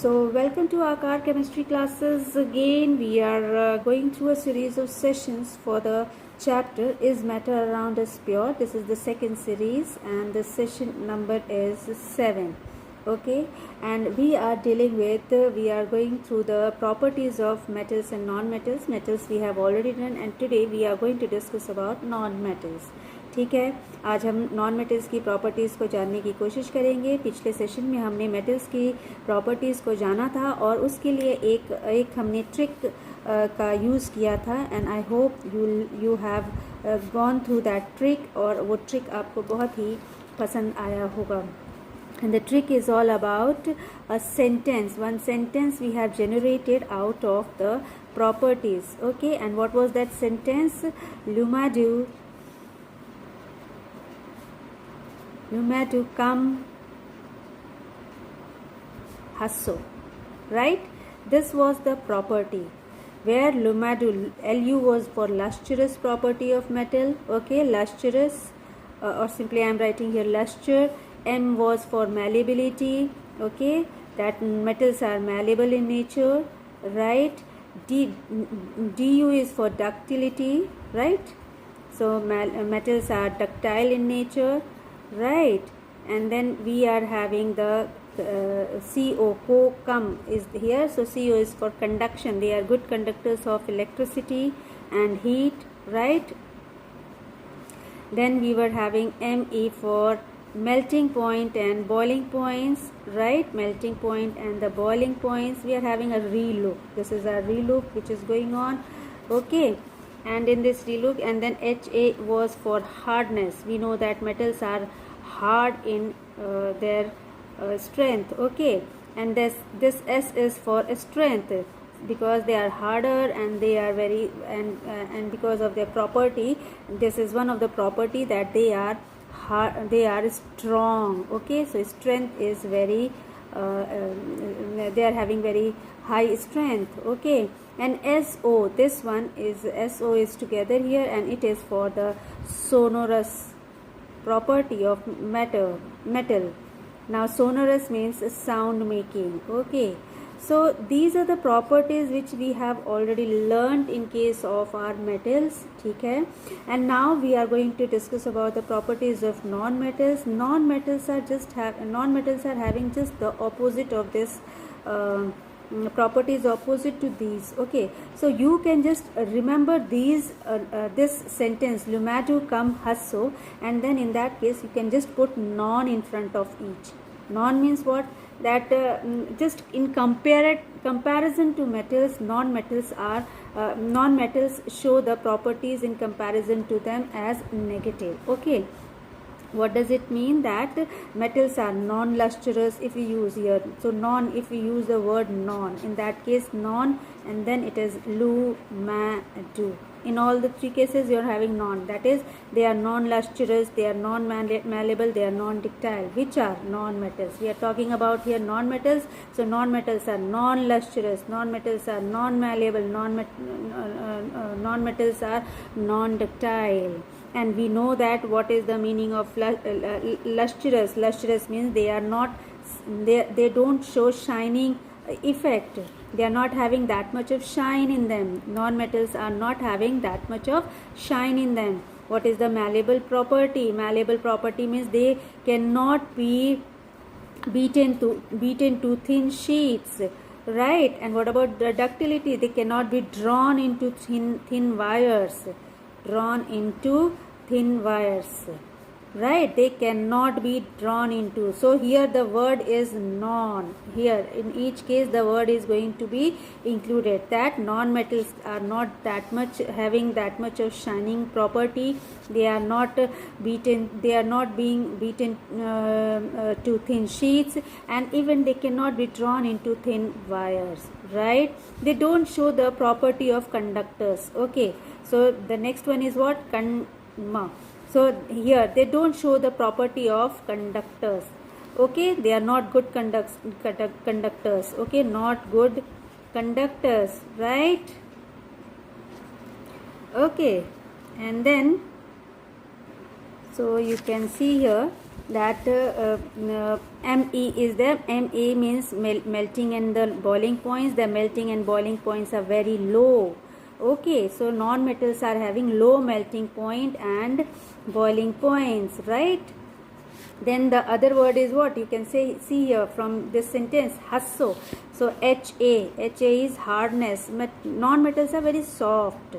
So, welcome to our car chemistry classes. Again, we are going through a series of sessions for the chapter Is Matter Around Us Pure? This is the second series, and the session number is 7. Okay, and we are dealing with, we are going through the properties of metals and non-metals. Metals we have already done, and today we are going to discuss about non-metals. ठीक है, आज हम non metals की properties को जानने की कोशिश करेंगे. पिछले सेशन में हमने मेटल्स की प्रॉपर्टीज़ को जाना था और उसके लिए एक हमने ट्रिक का यूज़ किया था. And I hope you have gone through that trick, और वो ट्रिक आपको बहुत ही पसंद आया होगा. And the trick is all about a sentence. One sentence we have generated out of the properties. Okay, and what was that sentence? Lumadu come hasso. Right? This was the property where Lumadu, Lu was for lustrous property of metal. Okay, lustrous, or simply I am writing here luster. M was for malleability. Okay, that metals are malleable in nature. Right? Du is for ductility. Right? So metals are ductile in nature. Right? And then we are having the CO, come is here. So CO is for conduction. They are good conductors of electricity and heat. Right? Then we were having Me for melting point and boiling points. Right? Melting point and the boiling points. We are having a reloop. This is a reloop which is going on. Okay, and in this reloop, and then Ha was for hardness. We know that metals are hard in their strength. Okay, and this S is for strength, because they are harder and they are very, and because of their property, this is one of the property that they are hard, they are strong. Okay, so strength is very they are having very high strength. Okay, and SO, this one is SO is together here, and it is for the sonorous property of metal. Now sonorous means sound making. Okay, so these are the properties which we have already learned in case of our metals. Okay, and now we are going to discuss about the properties of non-metals. Non-metals are having just the opposite of this properties opposite to these. Okay, so you can just remember these this sentence, Lumadu come hasso, and then in that case you can just put non in front of each. Non means what? That just in comparison to metals, non-metals show the properties in comparison to them as negative. Okay, what does it mean? That metals are non-lustrous if we use here. So non, if we use the word non, in that case non, and then it is lumadu. In all the three cases you are having non, that is they are non-lustrous, they are non-malleable, they are non-ductile. Which are non-metals? We are talking about here non-metals. So non-metals are non-lustrous, non-metals are non-malleable, non-metals are non-ductile. And we know that what is the meaning of lustrous. Lustrous means they are not, they don't show shining effect. They are not having that much of shine in them. Non-metals are not having that much of shine in them. What is the malleable property? Malleable property means they cannot be beaten to thin sheets. Right? And what about the ductility? They cannot be drawn into thin wires. Drawn into thin wires. Right? They cannot be drawn into. So here the word is non. Here in each case the word is going to be included. That non-metals are not that much having that much of shining property. They are not beaten. They are not being beaten to thin sheets, and even they cannot be drawn into thin wires. Right? They don't show the property of conductors. Okay. So the next one is what? Kanma. So here they don't show the property of conductors. Okay, they are not good conductors. Okay, not good conductors. Right? Okay, and then so you can see here that Me is there. Me means melting and the boiling points. The melting and boiling points are very low. Okay, so non-metals are having low melting point and boiling points, right? Then the other word is what you can say, see here from this sentence, hasso. So Ha is hardness. Non-metals are very soft.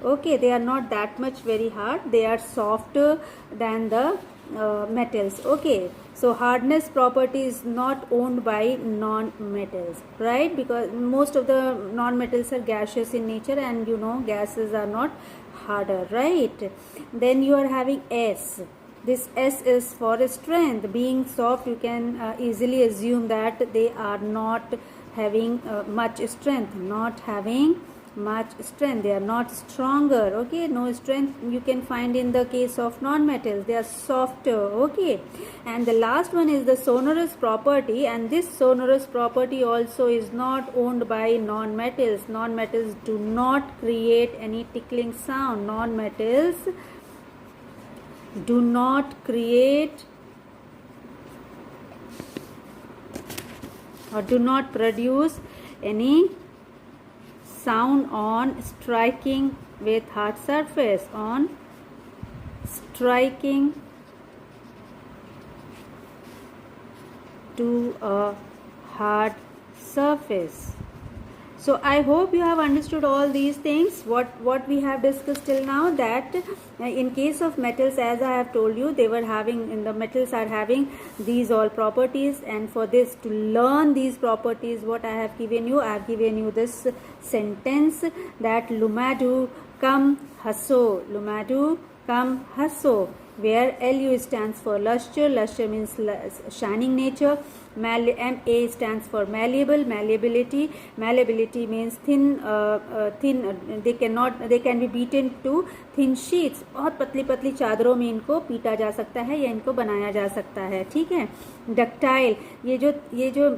Okay, they are not that much very hard. They are softer than the metals. Okay, so hardness property is not owned by non-metals, right? Because most of the non-metals are gaseous in nature, and you know gases are not harder, right? Then you are having S. This S is for strength. Being soft, you can easily assume that they are not having much strength, they are not stronger. Okay, no strength you can find in the case of non-metals. They are softer. Okay, and the last one is the sonorous property, and this sonorous property also is not owned by non-metals. Non-metals do not create any tickling sound. Non-metals do not create or do not produce any sound on striking with hard surface, on striking to a hard surface. So I hope you have understood all these things, what we have discussed till now, that in case of metals, as I have told you, they were having, in the metals are having these all properties, and for this, to learn these properties, what I have given you, I have given you this sentence that lumadu cum hasso, lumadu cum hasso, where Lu stands for luster, luster means shining nature, Ma stands for malleable, malleability, malleability means thin, they can be beaten to thin sheets. बहुत पतली पतली चादरों में इनको पीटा जा सकता है या इनको बनाया जा सकता है, ठीक है. डक्टाइल, ये जो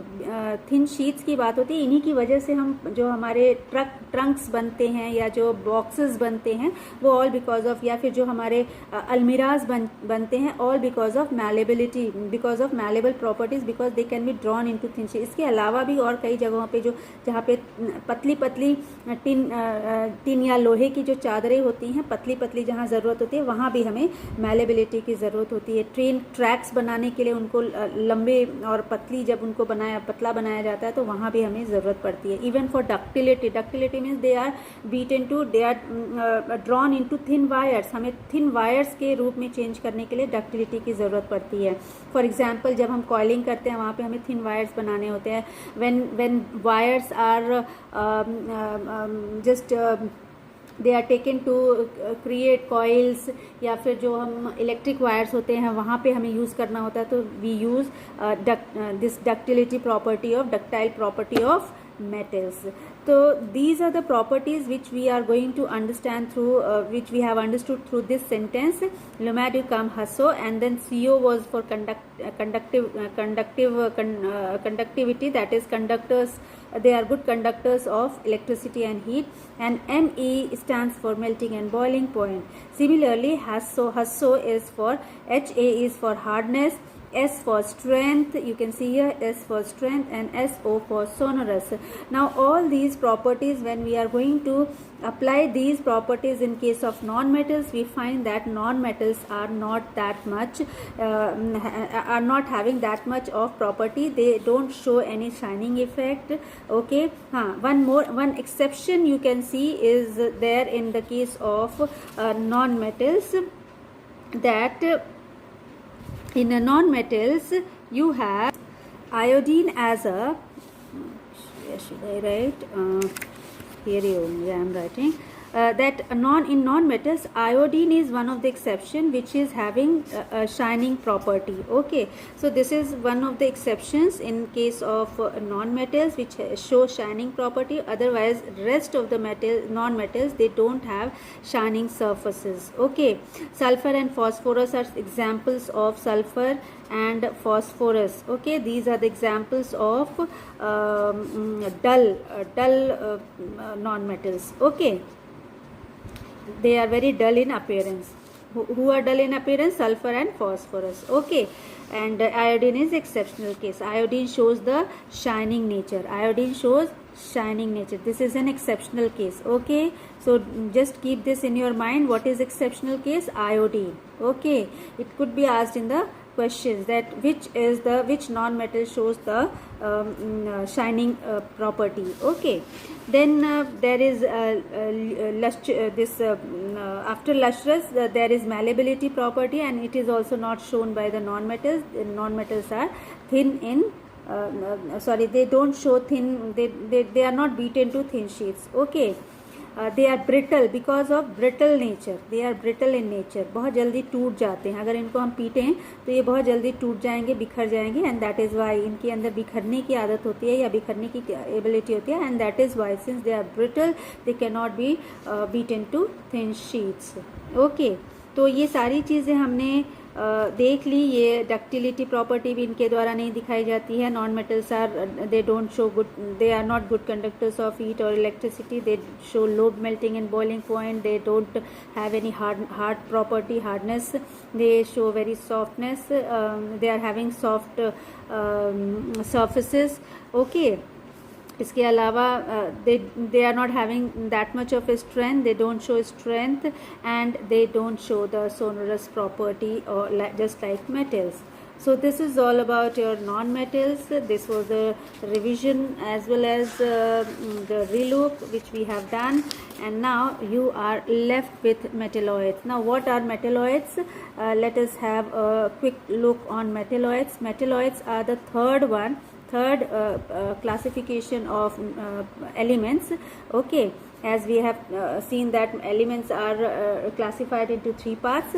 थिन शीट्स की बात होती है, इन्हीं की वजह से हम जो हमारे ट्रंक्स बनते हैं या जो बॉक्सेस बनते हैं, वो ऑल बिकॉज ऑफ, या फिर जो हमारे अलमीराज बनते हैं, all because of malleability, because of malleable properties, because they can be drawn into thin sheet. इसके अलावा भी और कई जगहों पे जहाँ पे पतली पतली टिन या लोहे की जो चादरें होती हैं, पतली पतली जहाँ ज़रूरत होती है, वहाँ भी हमें मैलेबिलिटी की ज़रूरत होती है. ट्रेन ट्रैक्स बनाने के लिए उनको लंबे और पतली, जब उनको पतला बनाया जाता है, तो वहाँ भी हमें ज़रूरत पड़ती है. Even for ductility, ductility means they are beaten to, they are drawn into thin wires. हमें थिन वायर्स के रूप में चेंज करने के लिए डक्टिलिटी की ज़रूरत पड़ती है. फॉर एग्जाम्पल, जब हम कॉइलिंग करते हैं, वहाँ पे हमें थिन वायर्स बनाने होते हैं. When wires are just they are taken to create coils, या फिर जो हम इलेक्ट्रिक वायर्स होते हैं, वहाँ पे हमें यूज़ करना होता है, तो we use this ductility property of, ductile property of metals. So these are the properties which we are going to understand through, which we have understood through this sentence, lumadu cum hasso, and then CO was for conductivity, that is conductors, they are good conductors of electricity and heat, and ME stands for melting and boiling point. Similarly, hasso is for, HA is for hardness, S for strength, you can see here S for strength, and SO for sonorous. Now all these properties, when we are going to apply these properties in case of non-metals, we find that non-metals are not that much, are not having that much of property. They don't show any shining effect. Okay, one exception you can see is there in the case of non-metals, that in a non-metals you have iodine as a, where should I write, here only I am writing, that in non-metals iodine is one of the exception which is having a shining property. Okay, so this is one of the exceptions in case of non-metals which show shining property. Otherwise rest of the non-metals, they don't have shining surfaces. Okay, sulfur and phosphorus are examples of sulfur and phosphorus. Okay, these are the examples of dull non-metals. Okay, they are very dull in appearance. who are dull in appearance, sulfur and phosphorus. Okay, and iodine is exceptional case. Iodine shows the shining nature. Iodine shows shining nature. This is an exceptional case. Okay, so just keep this in your mind. What is exceptional case? Iodine. Okay, it could be asked in the questions that which non-metal shows the shining property. Okay, then there is after lustrous there is malleability property, and it is also not shown by the non-metals. The non-metals are thin in sorry, they don't show thin, they are not beaten to thin sheets. Okay, they are brittle because of brittle nature. They are brittle in nature. बहुत जल्दी टूट जाते हैं. अगर इनको हम पीटें तो ये बहुत जल्दी टूट जाएंगे, बिखर जाएंगे, and that is why इनके अंदर बिखरने की आदत होती है या बिखरने की एबिलिटी होती है, and that is why since they are brittle they cannot be beaten to thin sheets. Okay, तो ये सारी चीज़ें हमने देख ली. ये डक्टिलिटी प्रॉपर्टी भी इनके द्वारा नहीं दिखाई जाती है. Non metals are they don't show good, they are not good conductors of heat और electricity. They show low melting and boiling point. They don't have any hard property, hardness. They show very softness. They are having soft surfaces. Okay, इसके अलावा they are not having that much of a strength. They don't show strength and they don't show the sonorous property or just like metals. So this is all about your non-metals. This was the revision as well as the relook which we have done, and now you are left with metalloids. Now what are metalloids? Let us have a quick look on metalloids. Metalloids are the third classification of elements. Okay, as we have seen that elements are classified into three parts.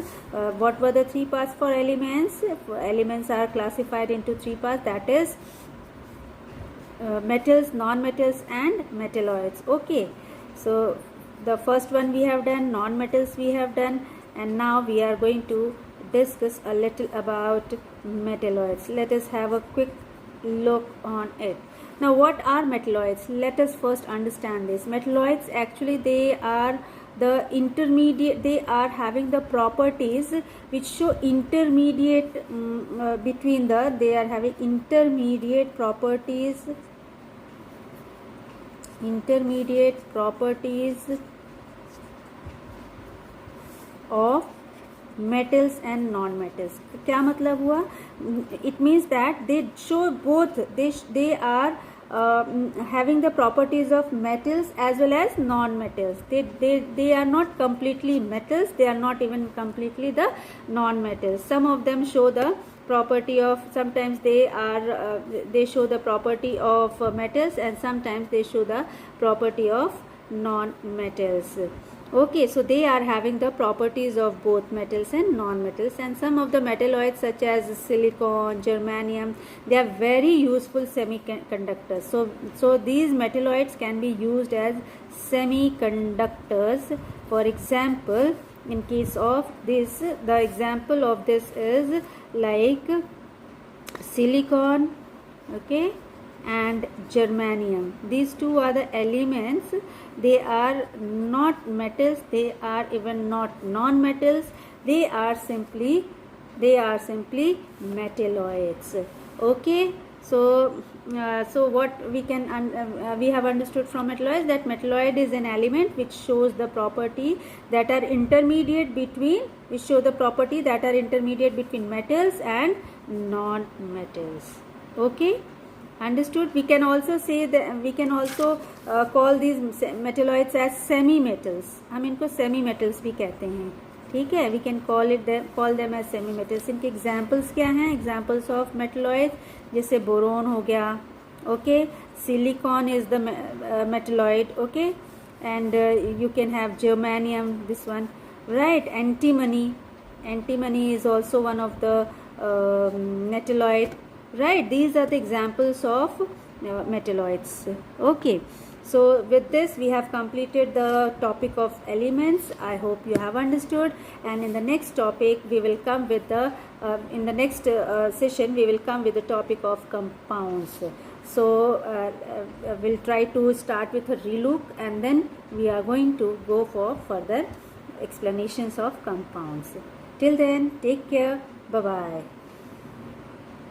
What were the three parts for elements? Elements are classified into three parts, that is metals, non-metals and metalloids. Okay, so the first one we have done, non-metals we have done, and now we are going to discuss a little about metalloids. Let us have a quick look on it. Now what are metalloids? Let us first understand this. Metalloids actually they are the intermediate, they are having the properties which show intermediate between the, they are having intermediate properties of metals and non-metals. क्या मतलब हुआ? It means that they show both, they are having the properties of metals as well as non-metals. They are not completely metals, they are not even completely the non-metals. Some of them show the property of, sometimes they are they show the property of metals, and sometimes they show the property of non-metals. Okay, so they are having the properties of both metals and non-metals, and some of the metalloids such as silicon, germanium, they are very useful semiconductors. So these metalloids can be used as semiconductors. For example, in case of this, the example of this is like silicon, okay, and germanium. These two are the elements. They are not metals, they are even not non-metals, they are simply metalloids. Okay, so what we can we have understood from metalloids, that metalloid is an element which shows the property that are intermediate between, metals and non-metals. Okay, understood? We can also say that we can also call these metalloids as semi metals. हम इनको semi metals भी कहते हैं. ठीक है, we can call them as semi metals. इनके examples क्या हैं? Examples of metalloids जैसे boron हो गया, okay, silicon is the metalloid, okay, and you can have germanium, this one, right? Antimony is also one of the metalloid, right? These are the examples of metalloids. Okay, so with this we have completed the topic of elements. I hope you have understood, and in the next topic we will come with the in the next session we will come with the topic of compounds. So we'll try to start with a relook, and then we are going to go for further explanations of compounds. Till then, take care. Bye bye.